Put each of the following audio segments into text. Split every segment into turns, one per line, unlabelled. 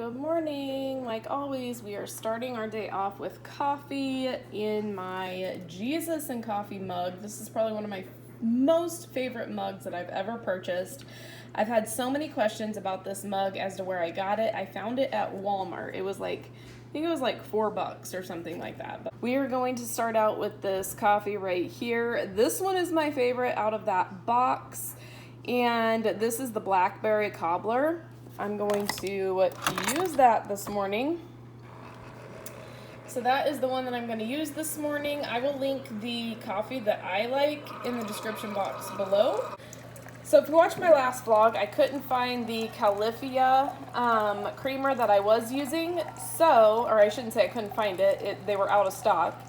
Good morning. Like always, we are starting our day off with coffee in my Jesus and Coffee mug. This is probably one of my most favorite mugs that I've ever purchased. I've had so many questions about this mug as to where I got it. I found it at Walmart. It was like, I think it was like $4 or something like that. But we are going to start out with this coffee right here. This one is my favorite out of that box. And this is the blackberry cobbler. I'm going to use that this morning. So that is the one that I'm going to use this morning. I will link the coffee that I like in the description box below. So if you watched my last vlog, I couldn't find the Califia creamer that I was using. Or I shouldn't say I couldn't find it. They were out of stock.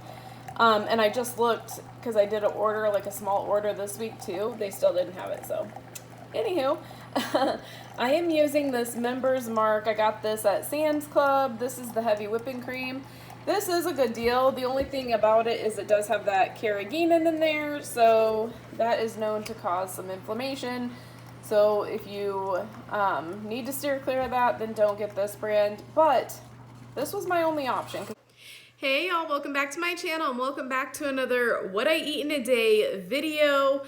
And I just looked because I did an order, like a small order this week too. They still didn't have it. So anywho, I am using this Members Mark. I got this at Sam's Club. This is the heavy whipping cream. This is a good deal. The only thing about it is it does have that carrageenan in there, so that is known to cause some inflammation. So if you need to steer clear of that, then don't get this brand. But this was my only option. Hey y'all, welcome back to my channel and welcome back to another What I Eat in a Day video.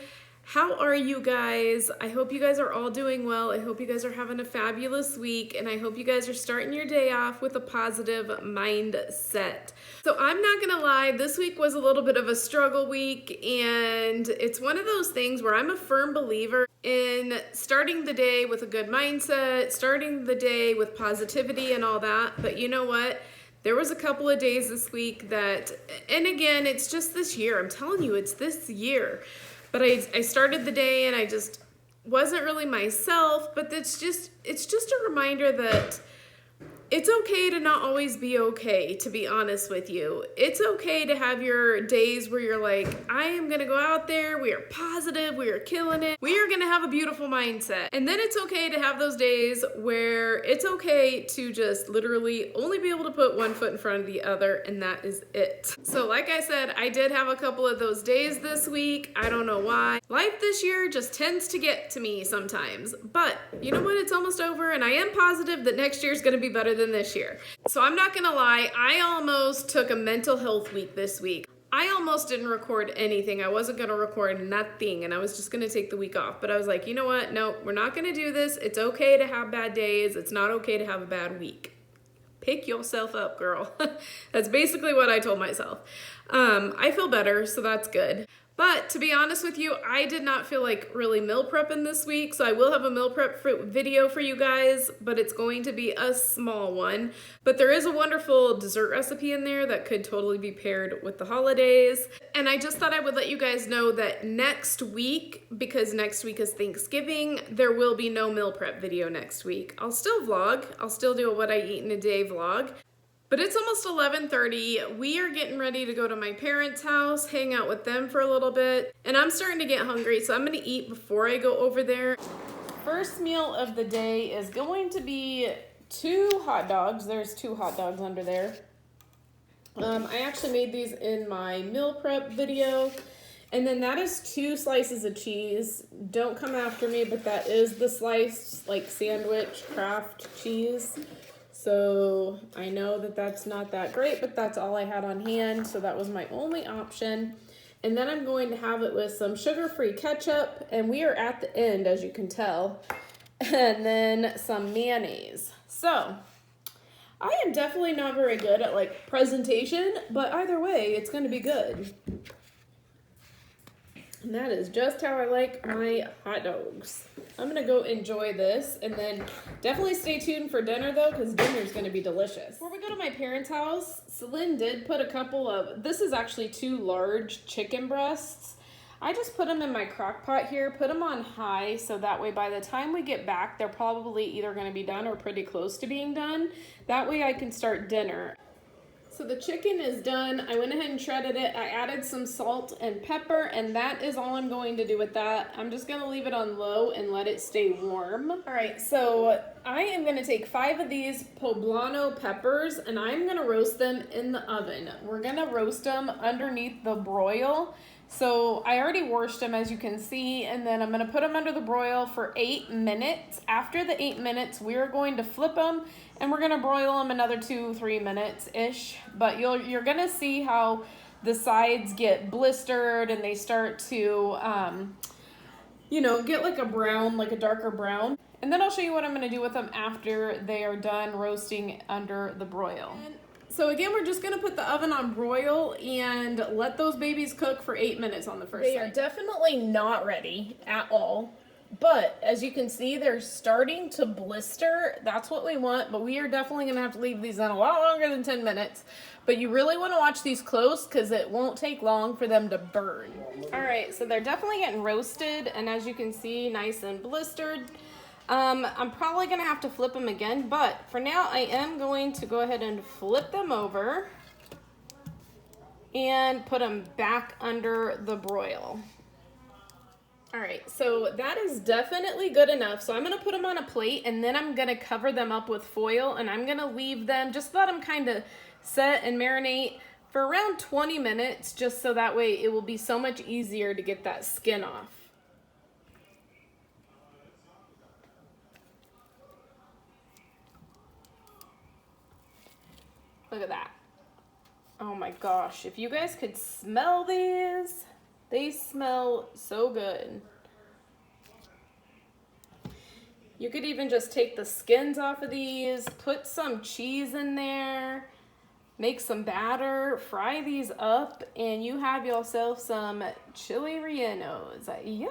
How are you guys? I hope you guys are all doing well. I hope you guys are having a fabulous week, and I hope you guys are starting your day off with a positive mindset. So I'm not gonna lie, this week was a little bit of a struggle week, and it's one of those things where I'm a firm believer in starting the day with a good mindset, starting the day with positivity and all that. But you know what? There was a couple of days this week that, and again, it's just this year. I'm telling you, it's this year. But I started the day and I just wasn't really myself, but it's just a reminder that it's okay to not always be okay, to be honest with you. It's okay to have your days where you're like, I am gonna go out there, we are positive, we are killing it, we are gonna have a beautiful mindset. And then it's okay to have those days where it's okay to just literally only be able to put one foot in front of the other, and that is it. So like I said, I did have a couple of those days this week. I don't know why. Life this year just tends to get to me sometimes. But you know what? It's almost over, and I am positive that next year is gonna be better than this year. So I'm not gonna lie, I almost took a mental health week this week. I almost didn't record anything. I wasn't gonna record nothing, and I was just gonna take the week off. But I was like, you know what? No, we're not gonna do this. It's okay to have bad days. It's not okay to have a bad week. Pick yourself up, girl. That's basically what I told myself. I feel better, so that's good. But to be honest with you, I did not feel like really meal prepping this week, so I will have a meal prep video for you guys, but it's going to be a small one. But there is a wonderful dessert recipe in there that could totally be paired with the holidays. And I just thought I would let you guys know that next week, because next week is Thanksgiving, there will be no meal prep video next week. I'll still vlog. I'll still do a What I Eat in a Day vlog. But it's almost 11:30. We are getting ready to go to my parents' house, hang out with them for a little bit. And I'm starting to get hungry, so I'm gonna eat before I go over there. First meal of the day is going to be 2 hot dogs. There's 2 hot dogs under there. I actually made these in my meal prep video. And then that is 2 slices of cheese. Don't come after me, but that is the sliced like sandwich Kraft cheese. So I know that that's not that great, but that's all I had on hand. So that was my only option. And then I'm going to have it with some sugar-free ketchup. And we are at the end, as you can tell. And then some mayonnaise. So I am definitely not very good at like presentation, but either way, it's going to be good. And that is just how I like my hot dogs. I'm gonna go enjoy this, and then definitely stay tuned for dinner though, because dinner's gonna be delicious. Before we go to my parents' house, Celine did put a couple of, this is actually 2 large chicken breasts. I just put them in my crock pot here, put them on high, so that way by the time we get back, they're probably either gonna be done or pretty close to being done. That way I can start dinner. So the chicken is done. I went ahead and shredded it. I added some salt and pepper, and that is all I'm going to do with that. I'm just gonna leave it on low and let it stay warm. All right, so I am gonna take 5 of these poblano peppers, and I'm gonna roast them in the oven. We're gonna roast them underneath the broil So I already washed them, as you can see, and then I'm gonna put them under the broil for 8 minutes. After the 8 minutes, we're going to flip them and we're gonna broil them another 2-3 minutes-ish. But you're gonna see how the sides get blistered and they start to, you know, get like a brown, like a darker brown. And then I'll show you what I'm gonna do with them after they are done roasting under the broil. So again, we're just gonna put the oven on broil and let those babies cook for 8 minutes on the first side. They are definitely not ready at all, but as you can see, they're starting to blister. That's what we want, but we are definitely gonna have to leave these in a lot longer than 10 minutes. But you really wanna watch these close because it won't take long for them to burn. All right, so they're definitely getting roasted, and as you can see, nice and blistered. I'm probably gonna have to flip them again, but for now I am going to go ahead and flip them over and put them back under the broil. All right, so that is definitely good enough. So I'm gonna put them on a plate and then I'm gonna cover them up with foil and I'm gonna leave them, just let them kind of set and marinate for around 20 minutes, just so that way it will be so much easier to get that skin off. Look at that. Oh my gosh, if you guys could smell these, they smell so good. You could even just take the skins off of these, put some cheese in there, make some batter, fry these up, and you have yourself some chili rellenos. Yum!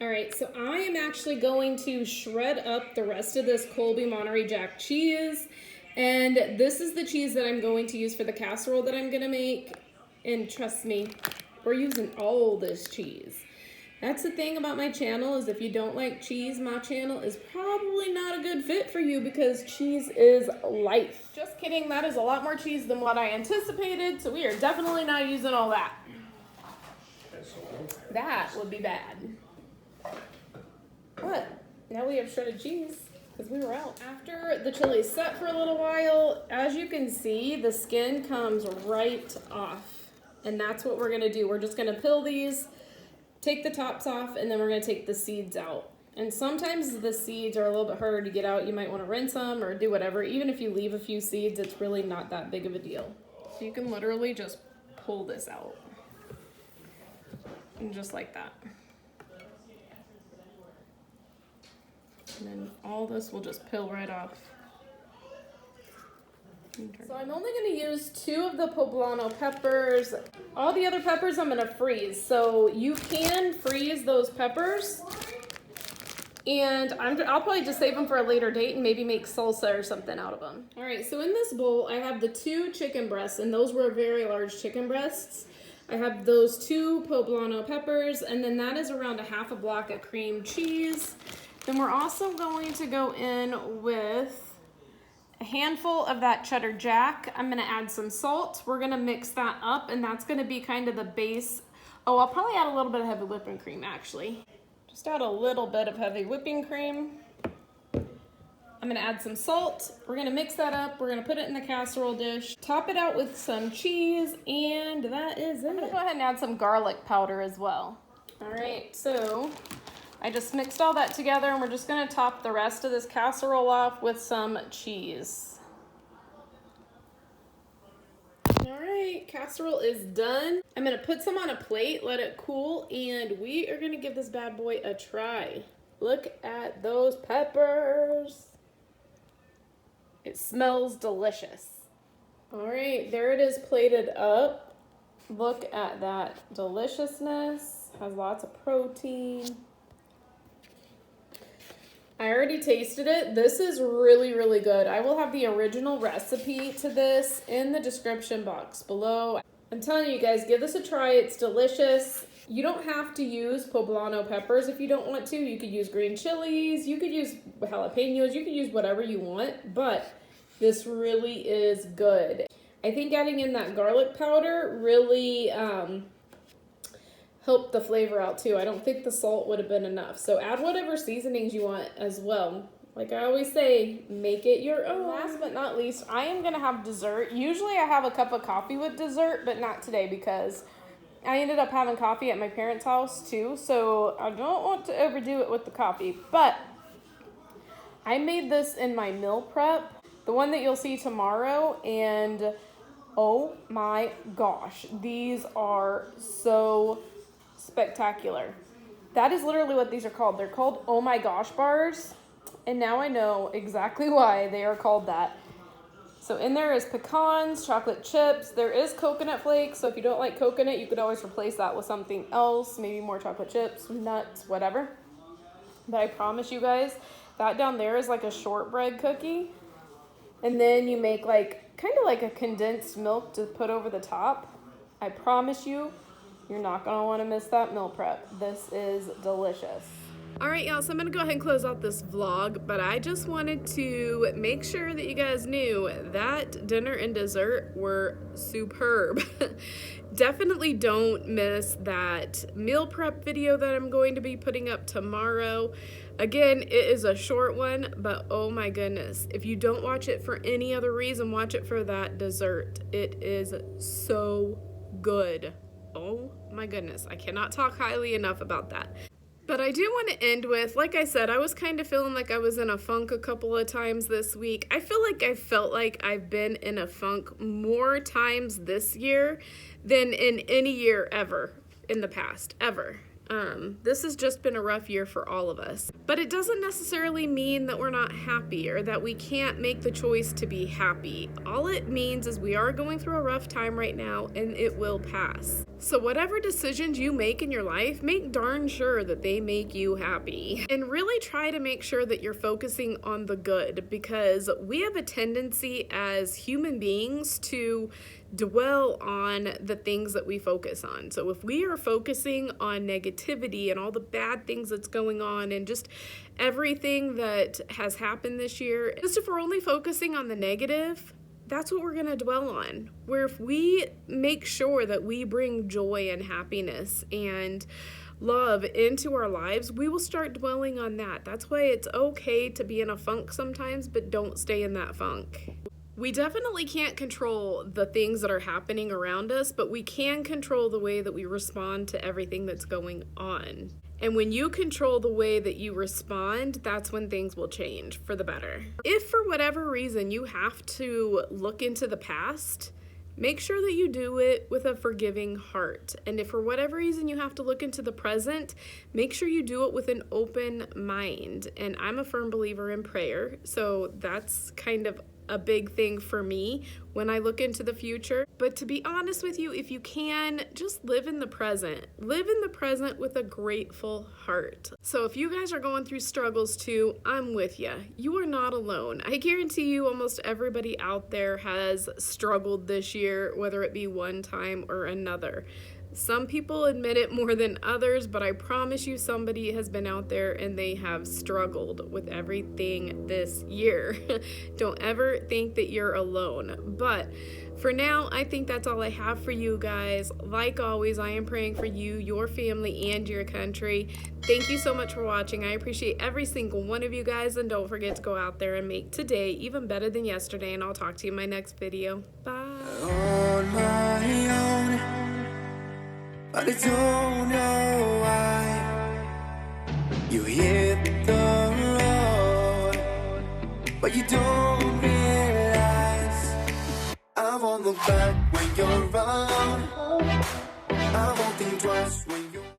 All right, so I am actually going to shred up the rest of this Colby Monterey Jack cheese. And this is the cheese that I'm going to use for the casserole that I'm gonna make. And trust me, we're using all this cheese. That's the thing about my channel, is if you don't like cheese, my channel is probably not a good fit for you because cheese is life. Just kidding, that is a lot more cheese than what I anticipated, so we are definitely not using all that. That would be bad. What? Now we have shredded cheese. Because we were out. After the chili is set for a little while, as you can see, the skin comes right off. And that's what we're gonna do. We're just gonna peel these, take the tops off, and then we're gonna take the seeds out. And sometimes the seeds are a little bit harder to get out. You might wanna rinse them or do whatever. Even if you leave a few seeds, it's really not that big of a deal. So you can literally just pull this out. And just like that. And then all this will just peel right off. So I'm only going to use 2 of the poblano peppers. All the other peppers I'm going to freeze. So you can freeze those peppers. And I'll probably just save them for a later date and maybe make salsa or something out of them. All right, so in this bowl, I have the 2 chicken breasts, and those were very large chicken breasts. I have those 2 poblano peppers, and then that is around a half a block of cream cheese. Then we're also going to go in with a handful of that cheddar jack. I'm gonna add some salt. We're gonna mix that up, and that's gonna be kind of the base. Oh, I'll probably add a little bit of heavy whipping cream, actually. Just add a little bit of heavy whipping cream. I'm gonna add some salt. We're gonna mix that up. We're gonna put it in the casserole dish. Top it out with some cheese, and that is it. I'm gonna go ahead and add some garlic powder as well. All right, so I just mixed all that together, and we're just gonna top the rest of this casserole off with some cheese. All right, casserole is done. I'm gonna put some on a plate, let it cool, and we are gonna give this bad boy a try. Look at those peppers. It smells delicious. All right, there it is plated up. Look at that deliciousness. Has lots of protein. I already tasted it. This is really, really good. I will have the original recipe to this in the description box below. I'm telling you guys, give this a try. It's delicious. You don't have to use poblano peppers if you don't want to. You could use green chilies. You could use jalapenos. You could use whatever you want, but this really is good. I think adding in that garlic powder really help the flavor out too. I don't think the salt would have been enough. So add whatever seasonings you want as well. Like I always say, make it your own. Last but not least, I am going to have dessert. Usually I have a cup of coffee with dessert, but not today because I ended up having coffee at my parents' house too. So I don't want to overdo it with the coffee. But I made this in my meal prep, the one that you'll see tomorrow. And oh my gosh, these are so spectacular. That is literally what these are called. They're called oh my gosh bars. And now I know exactly why they are called that. So in there is pecans, chocolate chips. There is coconut flakes. So if you don't like coconut, you could always replace that with something else. Maybe more chocolate chips, nuts, whatever. But I promise you guys, that down there is like a shortbread cookie. And then you make like, kind of like a condensed milk to put over the top. I promise you, you're not gonna wanna miss that meal prep. This is delicious. All right, y'all, so I'm gonna go ahead and close out this vlog, but I just wanted to make sure that you guys knew that dinner and dessert were superb. Definitely don't miss that meal prep video that I'm going to be putting up tomorrow. Again, it is a short one, but oh my goodness, if you don't watch it for any other reason, watch it for that dessert. It is so good. Oh my goodness, I cannot talk highly enough about that. But I do want to end with, like I said, I was kind of feeling like I was in a funk a couple of times this week. I feel like I felt like I've been in a funk more times this year than in any year ever in the past, ever. This has just been a rough year for all of us. But it doesn't necessarily mean that we're not happy or that we can't make the choice to be happy. All it means is we are going through a rough time right now and it will pass. So whatever decisions you make in your life, make darn sure that they make you happy. And really try to make sure that you're focusing on the good, because we have a tendency as human beings to dwell on the things that we focus on. So if we are focusing on negativity and all the bad things that's going on and just everything that has happened this year, just if we're only focusing on the negative, that's what we're going to dwell on. Where if we make sure that we bring joy and happiness and love into our lives, we will start dwelling on that. That's why it's okay to be in a funk sometimes, but don't stay in that funk. We definitely can't control the things that are happening around us, but we can control the way that we respond to everything that's going on. And when you control the way that you respond, that's when things will change for the better. If for whatever reason you have to look into the past, make sure that you do it with a forgiving heart. And if for whatever reason you have to look into the present, make sure you do it with an open mind. And I'm a firm believer in prayer, so that's kind of a big thing for me when I look into the future. But to be honest with you, if you can, just live in the present. Live in the present with a grateful heart. So if you guys are going through struggles too, I'm with you. You are not alone. I guarantee you almost everybody out there has struggled this year, whether it be one time or another. Some people admit it more than others, but I promise you somebody has been out there and they have struggled with everything this year. Don't ever think that you're alone. But for now, I think that's all I have for you guys. Like always, I am praying for you, your family, and your country. Thank you so much for watching. I appreciate every single one of you guys, and don't forget to go out there and make today even better than yesterday, and I'll talk to you in my next video. Bye.
On my own, but I don't know why you hit the road, but you don't realize I won't look back when you're around. I won't think twice when